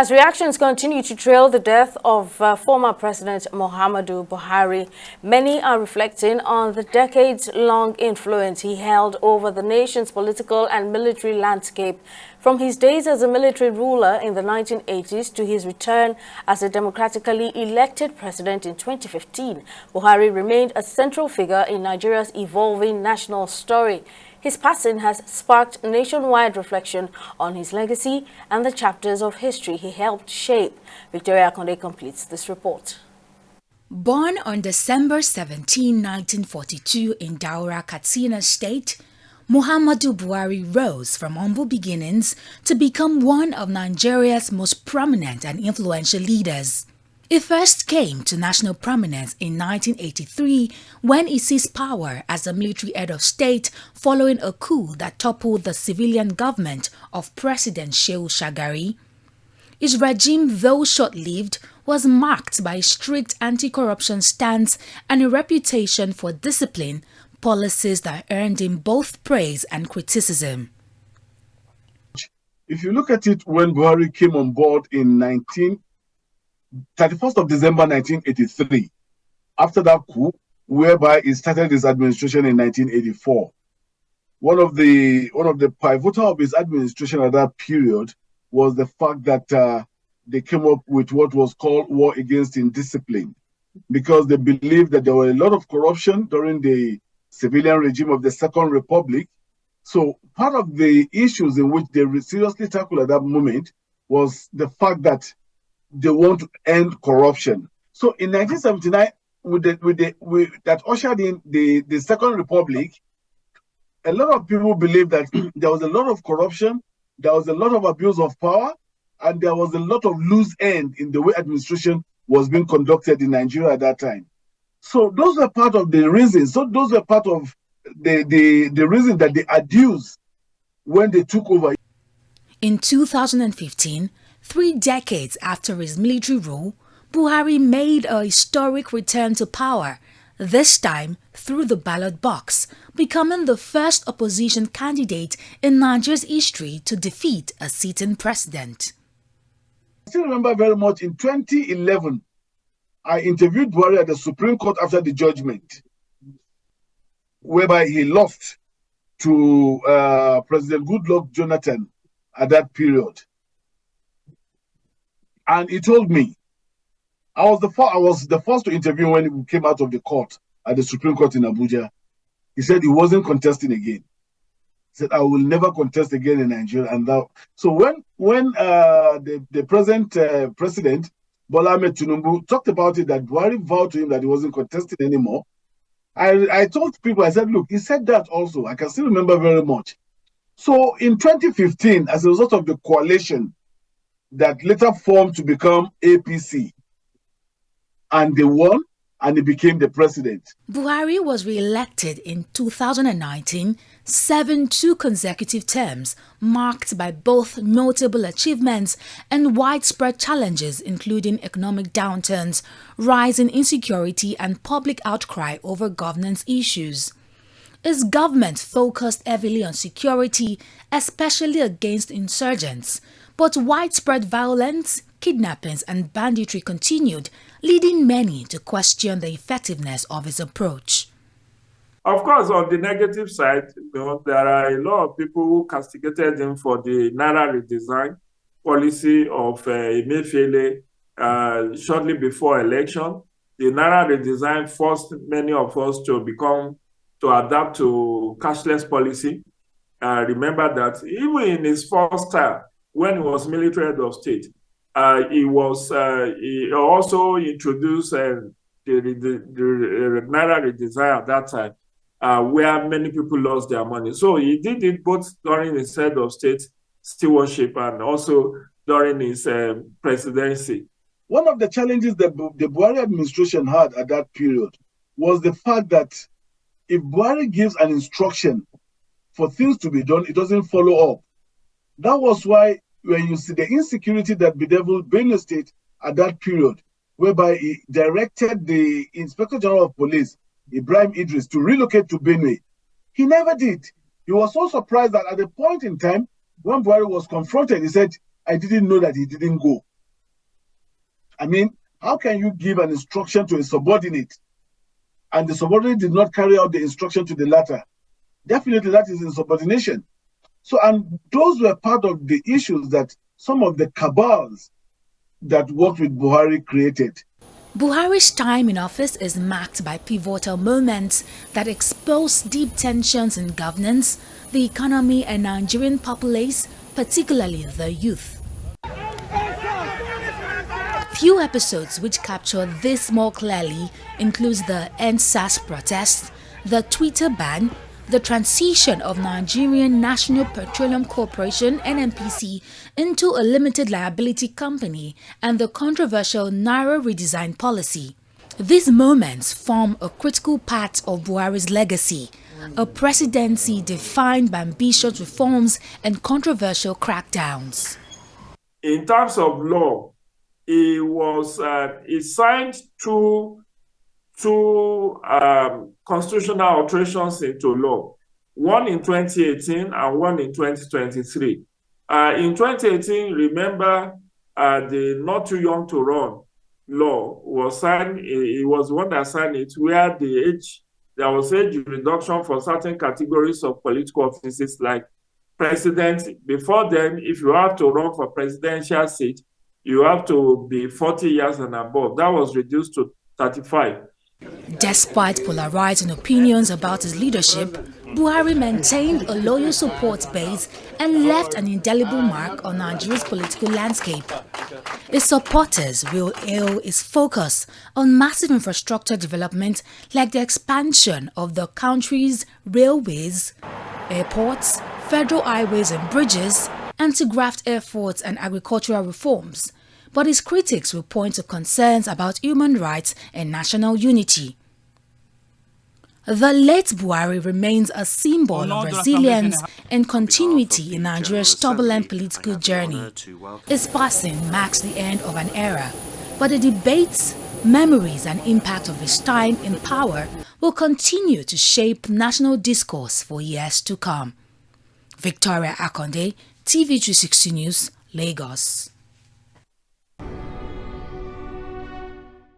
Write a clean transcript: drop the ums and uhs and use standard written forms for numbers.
As reactions continue to trail the death of former President Muhammadu Buhari, many are reflecting on the decades-long influence he held over the nation's political and military landscape, from his days as a military ruler in the 1980s to his return as a democratically elected president in 2015. Buhari remained a central figure in Nigeria's evolving national story. His passing has sparked nationwide reflection on his legacy and the chapters of history he helped shape. Victoria Konde completes this report. Born on December 17, 1942 in Daura, Katsina State, Muhammadu Buhari rose from humble beginnings to become one of Nigeria's most prominent and influential leaders. He first came to national prominence in 1983 when he seized power as a military head of state following a coup that toppled the civilian government of President Shehu Shagari. His regime, though short-lived, was marked by a strict anti-corruption stance and a reputation for discipline, policies that earned him both praise and criticism. If you look at it, when Buhari came on board in 31st of December 1983, after that coup, whereby he started his administration in 1984. One of the pivotal of his administration at that period was the fact that they came up with what was called war against indiscipline, because they believed that there were a lot of corruption during the civilian regime of the Second Republic. So part of the issues in which they seriously tackled at that moment was the fact that they want to end corruption. So in 1979, that ushered in the Second Republic, a lot of people believed that there was a lot of corruption, there was a lot of abuse of power, and there was a lot of loose end in the way administration was being conducted in Nigeria at that time. So those were part of the reasons. So those were part of the reason that they adduced when they took over. In 2015, 3 decades after his military rule, Buhari made a historic return to power, this time through the ballot box, becoming the first opposition candidate in Nigeria's history to defeat a sitting president. I still remember very much in 2011, I interviewed Buhari at the Supreme Court after the judgment, whereby he lost to President Goodluck Jonathan at that period. And he told me, I was the first to interview when he came out of the court at the Supreme Court in Abuja. He said he wasn't contesting again. He said, I will never contest again in Nigeria. And that, so when the present president, Bola Ahmed Tinubu, talked about it, that Buhari vowed to him that he wasn't contesting anymore, I told people, I said, look, he said that also. I can still remember very much. So in 2015, as a result of the coalition that later formed to become APC, and they won, and he became the president. Buhari was re-elected in 2019, serving 2 consecutive terms, marked by both notable achievements and widespread challenges, including economic downturns, rising insecurity, and public outcry over governance issues. His government focused heavily on security, especially against insurgents, but widespread violence, kidnappings, and banditry continued, leading many to question the effectiveness of his approach. Of course, on the negative side, there are a lot of people who castigated him for the Naira redesign policy of Emefiele shortly before election. The Naira redesign forced many of us to adapt to cashless policy. Remember that even in his first term, when he was military head of state, he also introduced the Naira redesign at that time, where many people lost their money. So he did it both during his head of state stewardship and also during his presidency. One of the challenges that the Buhari administration had at that period was the fact that if Buhari gives an instruction for things to be done, it doesn't follow up. That was why when you see the insecurity that bedeviled Benue State at that period, whereby he directed the Inspector General of Police, Ibrahim Idris, to relocate to Benue, he never did. He was so surprised that at a point in time, when Buhari was confronted, he said, I didn't know that he didn't go. I mean, how can you give an instruction to a subordinate and the subordinate did not carry out the instruction to the latter? Definitely that is insubordination. So, and those were part of the issues that some of the cabals that worked with Buhari created. Buhari's time in office is marked by pivotal moments that expose deep tensions in governance, the economy and Nigerian populace, particularly the youth. Few episodes which capture this more clearly includes the EndSARS protests, the Twitter ban, the transition of Nigerian National Petroleum Corporation (NNPC) into a limited liability company, and the controversial Naira redesign policy. These moments form a critical part of Buhari's legacy, a presidency defined by ambitious reforms and controversial crackdowns. In terms of law, he signed two constitutional alterations into law, one in 2018 and one in 2023. In 2018, remember, the Not Too Young to Run law was signed. It was one that signed it, where there was age reduction for certain categories of political offices like president. Before then, if you have to run for presidential seat, you have to be 40 years and above. That was reduced to 35. Despite polarizing opinions about his leadership, Buhari maintained a loyal support base and left an indelible mark on Nigeria's political landscape. His supporters will hail his focus on massive infrastructure development like the expansion of the country's railways, airports, federal highways and bridges, anti-graft efforts and agricultural reforms. But his critics will point to concerns about human rights and national unity. The late Buhari remains a symbol of resilience and continuity in Nigeria's turbulent political journey. His passing marks the end of an era, but the debates, memories and impact of his time in power will continue to shape national discourse for years to come. Victoria Akonde, TV360 News, Lagos.